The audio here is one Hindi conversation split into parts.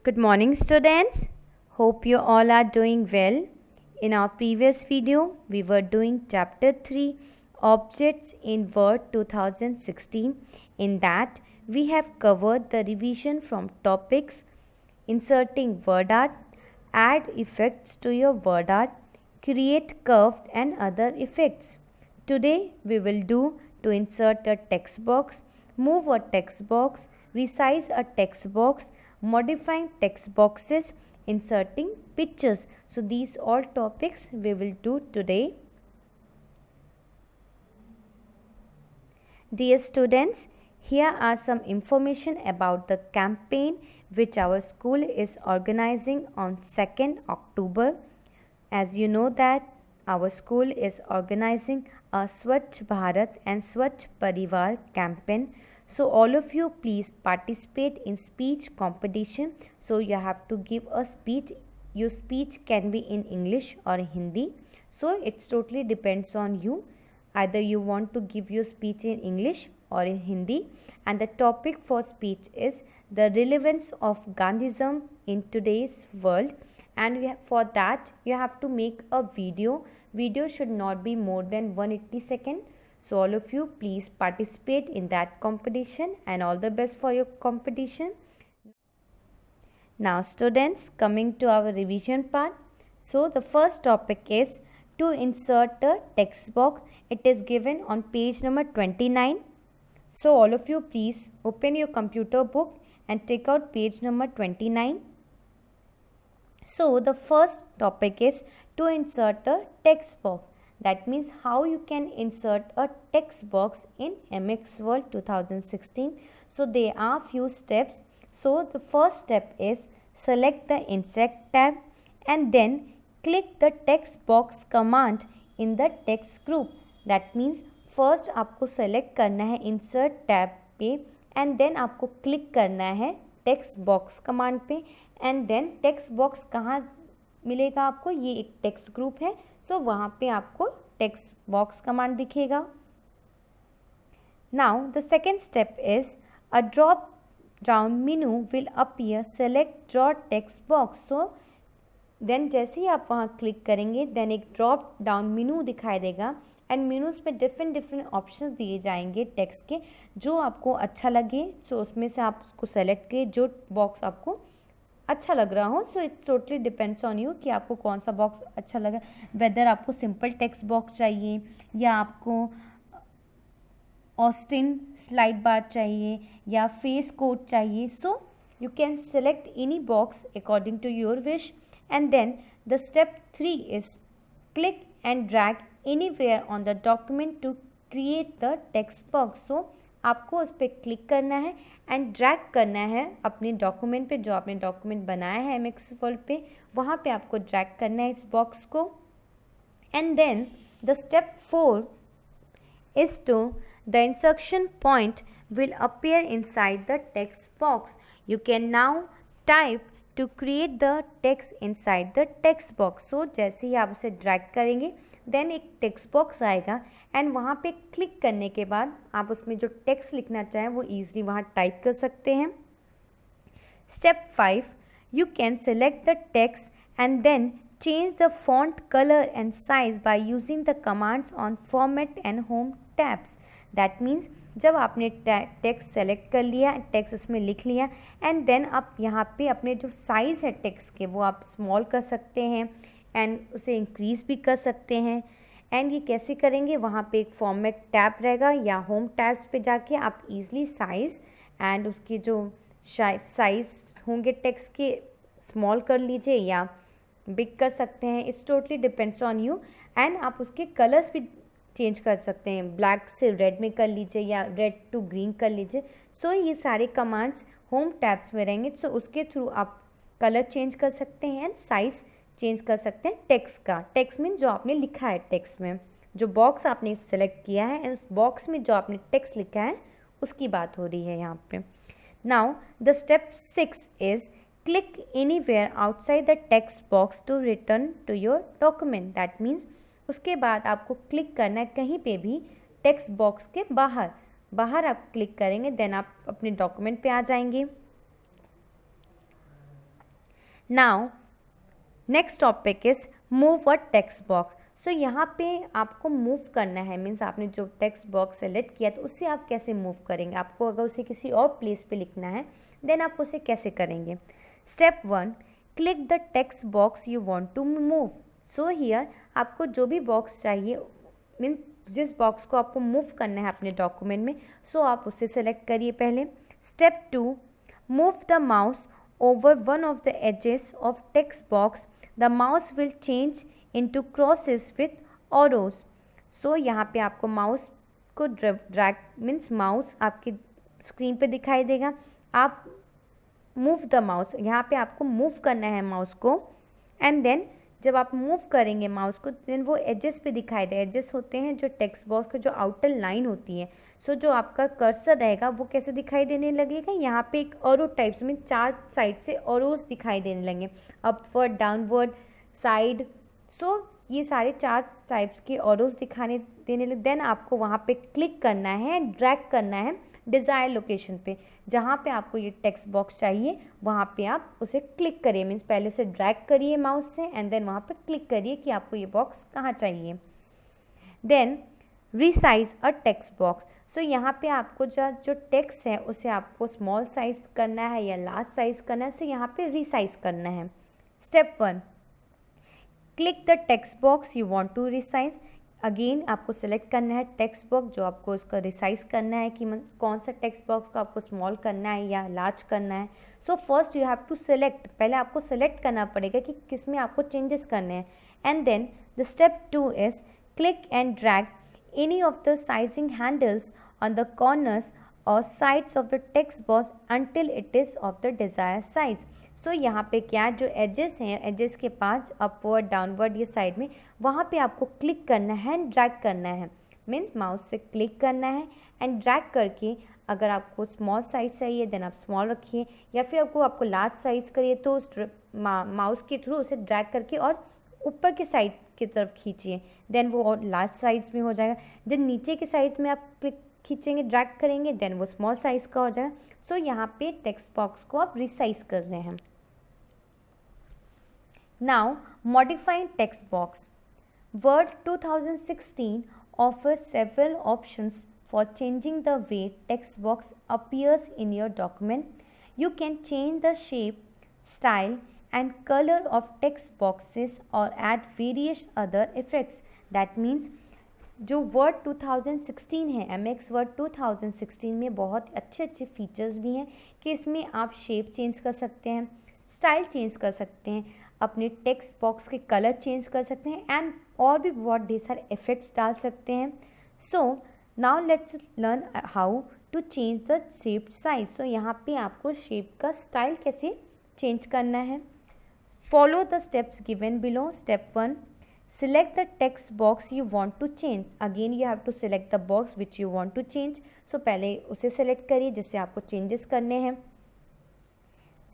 Good morning, students. Hope you all are doing well. In our previous video, we were doing chapter 3 Objects in Word 2016. In that, we have covered the revision from topics inserting word art, add effects to your word art, create curved and other effects. Today, we will do to insert a text box, move a text box, resize a text box, modifying text boxes, inserting pictures. So these all topics we will do today. Dear students, here are some information about the campaign which our school is organizing on 2nd October. As you know that our school is organizing a Swachh Bharat and Swachh Parivar campaign. So all of you please participate in speech competition. So you have to give a speech. Your speech can be in English or Hindi. So it's totally depends on you. Either you want to give your speech in English or in Hindi, and the topic for speech is the relevance of Gandhism in today's world. And for that you have to make a video should not be more than 180 seconds. So all of you please participate in that competition, and all the best for your competition. Now students, coming to our revision part. So the first topic is to insert a text box. It is given on page number 29. So all of you please open your computer book and take out page number 29. So the first topic is to insert a text box. That means how you can insert a text box in MX World 2016. So there are few steps. So the first step is select the Insert tab and then click the text box command in the text group. That means first आपको select करना है Insert tab पे and then आपको click करना है text box command पे and then text box कहाँ मिलेगा आपको, ये एक text group है. So वहाँ पे आपको text box command दिखेगा. Now the second step is a drop down menu will appear. Select draw text box. So then जैसे ही आप वहाँ क्लिक करेंगे then एक ड्रॉप डाउन मेनू दिखाई देगा एंड मेनूज में डिफरेंट ऑप्शंस दिए जाएंगे टेक्स्ट के, जो आपको अच्छा लगे. सो उसमें से आप उसको सेलेक्ट करिए जो बॉक्स आपको अच्छा लग रहा हो. So it totally depends on you कि आपको कौन सा बॉक्स अच्छा लगा, वेदर आपको सिंपल टेक्स्ट बॉक्स चाहिए या आपको ऑस्टिन स्लाइड बार चाहिए या फेस कोड चाहिए. So you can select any box according to your wish. And then the step 3 is click and drag anywhere on the document to create the text box. So आपको उस पर क्लिक करना है एंड ड्रैग करना है अपने डॉक्यूमेंट पे, जो आपने डॉक्यूमेंट बनाया है MX Word पे, वहाँ पे आपको ड्रैग करना है इस बॉक्स को. And then the step 4 is to the insertion point will appear inside the text box. You can now type to create the text inside the text box. So जैसे ही आप उसे ड्रैग करेंगे देन एक टेक्स्ट बॉक्स आएगा एंड वहाँ पे क्लिक करने के बाद आप उसमें जो टेक्स्ट लिखना चाहें वो ईजिली वहाँ टाइप कर सकते हैं. Step 5 you can select the text and then change the font color and size by using the commands on format and home tabs. That means जब आपने टेक्स्ट सेलेक्ट कर लिया, टेक्स्ट उसमें लिख लिया एंड देन आप यहाँ पे अपने जो साइज़ है टेक्स्ट के वो आप स्मॉल कर सकते हैं एंड उसे इंक्रीज़ भी कर सकते हैं. एंड ये कैसे करेंगे, वहाँ पे एक फॉर्मेट टैब रहेगा या होम टैब्स पे जाके आप इजीली साइज़ एंड उसके जो साइज़ होंगे टेक्स्ट के स्मॉल कर लीजिए या बिग कर सकते हैं. It's totally depends on you. And आप उसके कलर्स भी चेंज कर सकते हैं, ब्लैक से रेड में कर लीजिए या रेड टू ग्रीन कर लीजिए. सो ये सारे कमांड्स होम टैब्स में रहेंगे. सो उसके थ्रू आप कलर चेंज कर सकते हैं एंड साइज़ चेंज कर सकते हैं टेक्स्ट का. टेक्स्ट में जो आपने लिखा है, टेक्स्ट में जो बॉक्स आपने सेलेक्ट किया है एंड उस बॉक्स में जो आपने टेक्स्ट लिखा है उसकी बात हो रही है यहाँ पे. Now the step 6 is click anywhere outside the text box to return to your document. That means उसके बाद आपको क्लिक करना है कहीं पे भी टेक्स्ट बॉक्स के बाहर आप क्लिक करेंगे देन आप अपने डॉक्यूमेंट पे आ जाएंगे. Now next topic is move a text box. So यहाँ पे आपको मूव करना है, मीन्स आपने जो टेक्स्ट बॉक्स सेलेक्ट किया तो उससे आप कैसे मूव करेंगे। आपको अगर उसे किसी और प्लेस पे लिखना है देन आप उसे कैसे करेंगे। Step 1, click the text box you want to move. So here आपको जो भी बॉक्स चाहिए, मीन्स जिस बॉक्स को आपको मूव करना है अपने डॉक्यूमेंट में, सो आप उसे सेलेक्ट करिए पहले। Step 2, move the mouse over one of the edges of text box. The mouse will change into crosses with arrows. So यहाँ पे आपको माउस को ड्रैग मीन्स माउस आपकी स्क्रीन पे दिखाई देगा। आप मूव द माउस, यहाँ पे आपको मूव करना है माउस को, एंड देन जब आप मूव करेंगे माउस को देन वो एजेस पे दिखाई दे। एजेस होते हैं जो टेक्स्ट बॉक्स का जो आउटर लाइन होती है। सो जो आपका कर्सर रहेगा वो कैसे दिखाई देने लगेगा, यहाँ पे एक ऑरो टाइप्स में 4 साइड से ऑरोज दिखाई देने लगेंगे, अपवर्ड, डाउनवर्ड, साइड। सो ये सारे 4 टाइप्स के ऑरोज दिखाने देने लगे। देन आपको वहाँ पे क्लिक करना है, ड्रैग करना है डिज़ायर लोकेशन पे, जहाँ पे आपको ये टेक्स्ट बॉक्स चाहिए वहाँ पे आप उसे क्लिक करिए। मीन्स पहले उसे ड्रैग करिए माउस से एंड देन वहाँ पे क्लिक करिए कि आपको ये बॉक्स कहाँ चाहिए। Then resize a text box. So यहाँ पे आपको जो टेक्स्ट है उसे आपको स्मॉल साइज करना है या लार्ज साइज करना है। सो यहाँ पे रीसाइज करना है। Step 1, click the text box you want to resize. Again आपको सेलेक्ट करना है टेक्स्ट बॉक्स जो आपको इसका रिसाइज करना है कि कौन सा टेक्स्ट बॉक्स को आपको स्मॉल करना है या लार्ज करना है। So first you have to select, पहले आपको सेलेक्ट करना पड़ेगा कि किस में आपको चेंजेस करने हैं। And then the step 2 is click and drag any of the sizing handles on the corners or sides of the text box until it is of the desired size. So यहाँ पे क्या जो एजेस हैं, एजेस के पास अपवर्ड, डाउनवर्ड, ये साइड में वहाँ पे आपको क्लिक करना है एंड ड्रैग करना है। मीन्स माउस से क्लिक करना है एंड ड्रैग करके, अगर आपको स्मॉल साइज चाहिए देन आप स्मॉल रखिए, या फिर आपको लार्ज साइज करिए तो उस माउस के थ्रू उसे ड्रैग करके और ऊपर के साइड की तरफ खींचिए, देन वो और लार्ज साइज में हो जाएगा। जब नीचे के साइड में आप क्लिक खींचेंगे, ड्रैग करेंगे, देन वो स्मॉल साइज का हो जाएगा। सो यहाँ पे टेक्स्ट बॉक्स को आप रिसाइज कर रहे हैं। Now modifying text box. Word 2016 offers several options for changing the way text box appears in your document. You can change the shape, style, and color of text boxes or add various other effects. That means जो वर्ड 2016 है, MX वर्ड 2016 में बहुत अच्छे फीचर्स भी हैं कि इसमें आप शेप चेंज कर सकते हैं, स्टाइल चेंज कर सकते हैं, अपने टेक्स्ट बॉक्स के कलर चेंज कर सकते हैं एंड और भी बहुत ढेर सारे इफेक्ट्स डाल सकते हैं। So now let's learn how to change the shape size. So यहाँ पे आपको शेप का स्टाइल कैसे चेंज करना है। Follow the steps given below. Step 1, select the text box you want to change. Again you have to select the box which you want to change. So पहले उसे select करिए जिससे आपको changes करने हैं।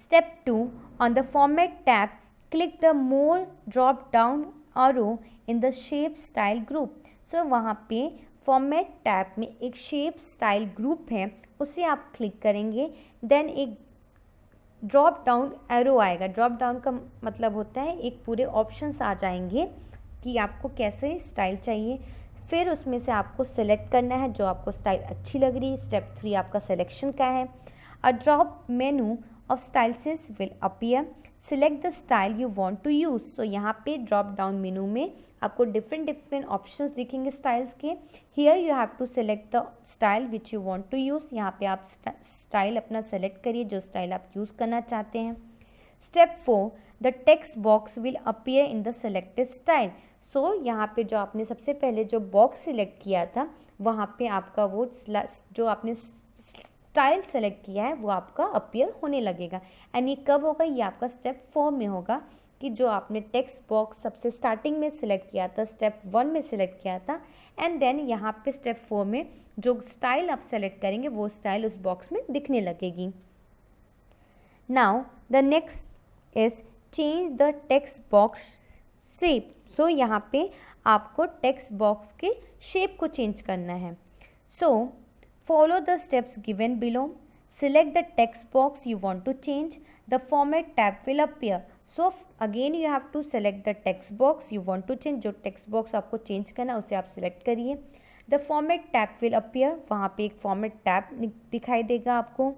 Step 2, on the format tab click the more drop down arrow in the shape style group. So वहाँ पे format tab में एक shape style group है, उसे आप click करेंगे, then एक ड्रॉप डाउन एरो आएगा। ड्रॉप डाउन का मतलब होता है एक पूरे ऑप्शंस आ जाएंगे कि आपको कैसे स्टाइल चाहिए, फिर उसमें से आपको सेलेक्ट करना है जो आपको स्टाइल अच्छी लग रही है। स्टेप 3 आपका सिलेक्शन का है। A drop menu of styles will appear, select the style you want to use. So यहाँ पे ड्रॉप डाउन मेनू में आपको डिफरेंट ऑप्शंस दिखेंगे स्टाइल्स के। Here you have to select the style which you want to use. यहाँ पे आप स्टाइल अपना सेलेक्ट करिए जो स्टाइल आप यूज़ करना चाहते हैं। Step 4, the text box will appear in the selected style. So यहाँ पे जो आपने सबसे पहले जो बॉक्स सिलेक्ट किया था वहाँ पे आपका वो जो आपने स्टाइल सेलेक्ट किया है वो आपका अपीयर होने लगेगा। एंड ये कब होगा, ये आपका स्टेप 4 में होगा कि जो आपने टेक्स्ट बॉक्स सबसे स्टार्टिंग में सिलेक्ट किया था, स्टेप 1 में सिलेक्ट किया था, एंड देन यहाँ पे स्टेप 4 में जो स्टाइल आप सेलेक्ट करेंगे वो स्टाइल उस बॉक्स में दिखने लगेगी। Now the next is change the text box shape. So यहाँ पे आपको टेक्स्ट बॉक्स के शेप को चेंज करना है। So follow the steps given below, select the text box you want to change, the format tab will appear. So again you have to select the text box you want to change, जो टेक्स्ट बॉक्स आपको चेंज करना है उसे आप सिलेक्ट करिए। The format tab will appear, वहाँ पे एक फॉर्मेट टैब दिखाई देगा आपको।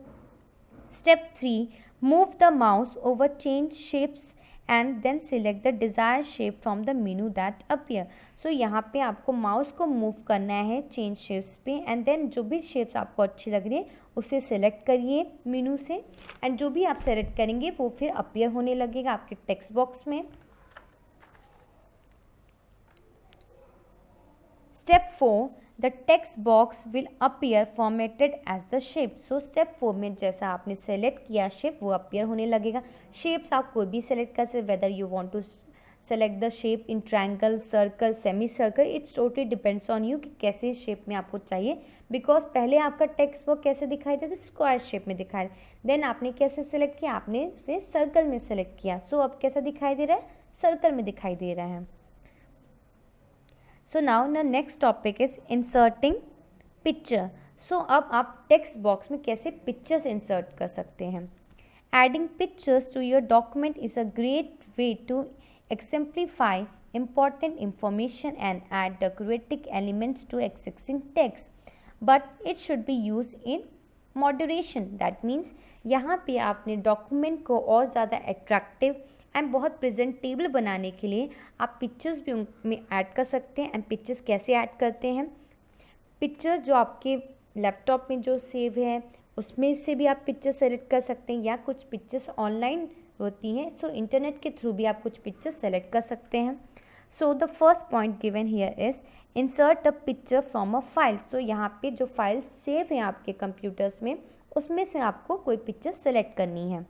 Step 3, move the mouse over change shapes and then select the desired shape from the menu that appear। सो यहाँ पे आपको माउस को मूव करना है चेंज शेप्स पे, एंड देन जो भी शेप्स आपको अच्छी लग रही है उसे सेलेक्ट करिए मेनू से, एंड जो भी आप सेलेक्ट करेंगे वो फिर अपीयर होने लगेगा आपके टेक्स्ट बॉक्स में। Step 4, the text box will appear formatted as the shape. So step 4 में जैसा आपने सेलेक्ट किया शेप वो अपीयर होने लगेगा। शेप्स आप कोई भी सेलेक्ट कर सकते, whether you want to select the shape in triangle, circle, semi circle, it's totally depends on you कि कैसे शेप में आपको चाहिए। बिकॉज पहले आपका टेक्स्ट बॉक्स कैसे दिखाई देता है, स्क्वायर शेप में दिखाई, देन आपने कैसे सेलेक्ट किया, आपने उसे सर्कल में सेलेक्ट किया। सो अब कैसा दिखाई दे रहा है, सर्कल में दिखाई दे रहा है। So now the next topic is inserting picture। So अब आप text box में कैसे pictures insert कर सकते हैं। Adding pictures to your document is a great way to exemplify important information and add decorative elements to existing text, but it should be used in moderation। That means यहाँ पे आपने डॉक्यूमेंट को और ज़्यादा अट्रैक्टिव एंड बहुत प्रेजेंटेबल बनाने के लिए आप पिक्चर्स भी उनमें ऐड कर सकते हैं। एंड पिक्चर्स कैसे ऐड करते हैं, पिक्चर जो आपके लैपटॉप में जो सेव है उसमें से भी आप पिक्चर सेलेक्ट कर सकते हैं, या कुछ पिक्चर्स ऑनलाइन होती हैं, सो इंटरनेट के थ्रू भी आप कुछ पिक्चर्स सेलेक्ट कर सकते हैं। So the first point given here is insert a picture from a file. So यहाँ पे जो फाइल सेव है आपके कंप्यूटर्स में उसमें से आपको कोई पिक्चर सेलेक्ट करनी है।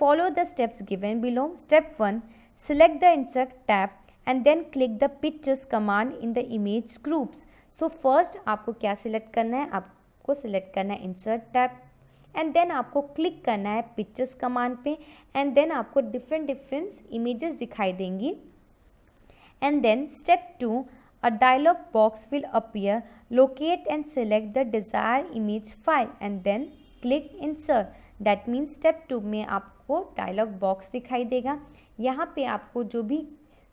Follow the steps given below। Step 1, select the insert tab and then click the pictures command in the image groups। So first आपको क्या select करना है, आपको select करना है insert tab and then आपको click करना है pictures command पे, and then आपको different images दिखाई देंगी। And then step 2, a dialog box will appear, locate and select the desired image file and then click insert। That means step 2 में आपको डायलॉग बॉक्स दिखाई देगा, यहाँ पे आपको जो भी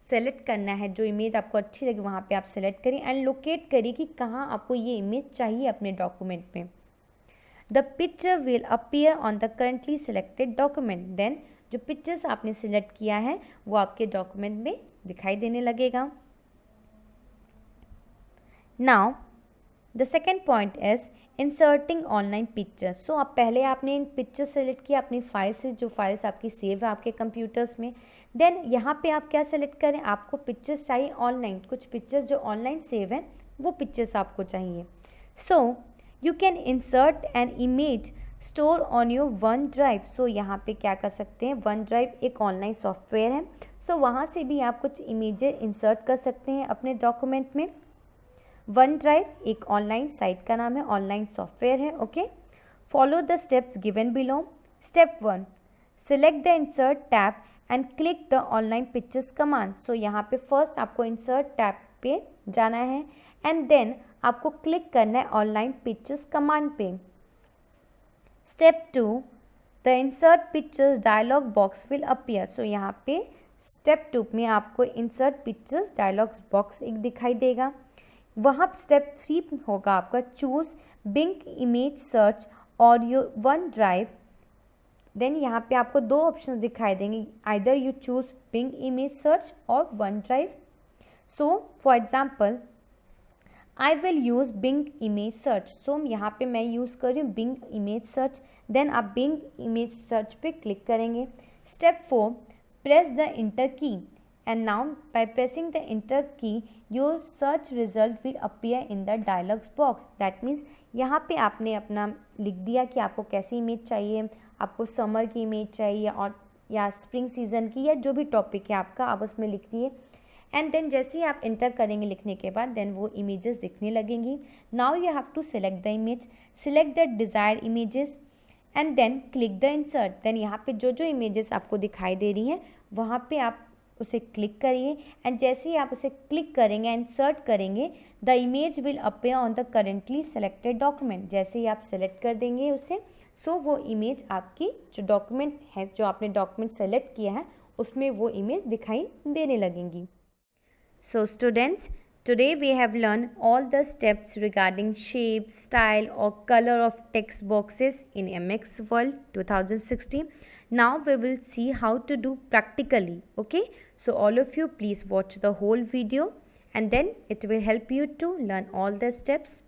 सेलेक्ट करना है, जो इमेज आपको अच्छी लगे वहाँ पे आप सेलेक्ट करिए एंड लोकेट करिए कि कहाँ आपको ये इमेज चाहिए अपने डॉक्यूमेंट में। The picture will appear on the currently selected document. Then जो पिक्चर्स आपने सेलेक्ट किया है वो आपके डॉक्यूमेंट में दिखाई देने लगेगा। Now the second point is inserting online pictures. So आप पहले आपने इन पिक्चर सेलेक्ट किया अपनी फाइल से, जो फाइल्स आपकी सेव है आपके कंप्यूटर्स में। देन यहाँ पे आप क्या सेलेक्ट करें, आपको पिक्चर्स चाहिए ऑनलाइन, कुछ पिक्चर्स जो ऑनलाइन सेव हैं वो पिक्चर्स आपको चाहिए। So you can insert an image store on your OneDrive. So यहाँ पे क्या कर सकते हैं, वन ड्राइव एक ऑनलाइन सॉफ्टवेयर है, सो वहाँ से भी आप कुछ इमेजेस इंसर्ट कर सकते हैं अपने डॉक्यूमेंट में। वन ड्राइव एक ऑनलाइन साइट का नाम है, ऑनलाइन सॉफ्टवेयर है। Okay, follow the steps given below. Step 1, select the insert tab and click the online pictures command. So यहाँ पे फर्स्ट आपको इंसर्ट टैब पे जाना है एंड देन आपको क्लिक करना है ऑनलाइन पिक्चर्स कमांड पे। Step 2, the insert pictures dialog box will appear. So यहाँ पे स्टेप 2 में आपको इंसर्ट पिक्चर्स डायलॉग बॉक्स एक दिखाई देगा। वहाँ स्टेप 3 होगा आपका choose Bing image search or your OneDrive. Then यहाँ पे आपको दो ऑप्शन दिखाई देंगे, either you choose Bing image search or OneDrive. So for example I will use Bing image search. So यहाँ पे मैं यूज़ कर रही हूँ बिंग इमेज सर्च। देन आप बिंग इमेज सर्च पे क्लिक करेंगे। Step 4, press the enter key and now by pressing the enter key your search result will appear in the dialog box। that means यहाँ पे आपने अपना लिख दिया कि आपको कैसी इमेज चाहिए, आपको समर की इमेज चाहिए और या स्प्रिंग सीजन की, या जो भी टॉपिक है आपका आप उसमें लिख दिए। एंड देन जैसे ही आप इंटर करेंगे लिखने के बाद देन वो इमेजेस दिखने लगेंगी। Now you have to select the image, select the desired images and then click the insert. Then यहाँ पे जो जो इमेजेस आपको दिखाई दे रही हैं वहाँ पे आप उसे क्लिक करिए एंड जैसे ही आप उसे क्लिक करेंगे इंसर्ट करेंगे the image will appear on the currently selected document. जैसे ही आप सेलेक्ट कर देंगे उसे, सो वो इमेज आपकी जो डॉक्यूमेंट है, जो आपने डॉक्यूमेंट सेलेक्ट किया है उसमें वो इमेज दिखाई देने लगेंगी. So students, today we have learned all the steps regarding shape, style or color of text boxes in MX World 2016. Now we will see how to do practically. Okay, so all of you please watch the whole video and then it will help you to learn all the steps.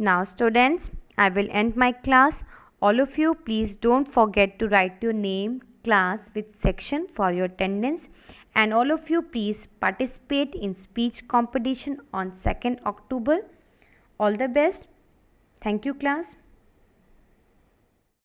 Now students, I will end my class. All of you please don't forget to write your name, class with section for your attendance, and all of you please participate in speech competition on 2nd October. All the best. Thank you class.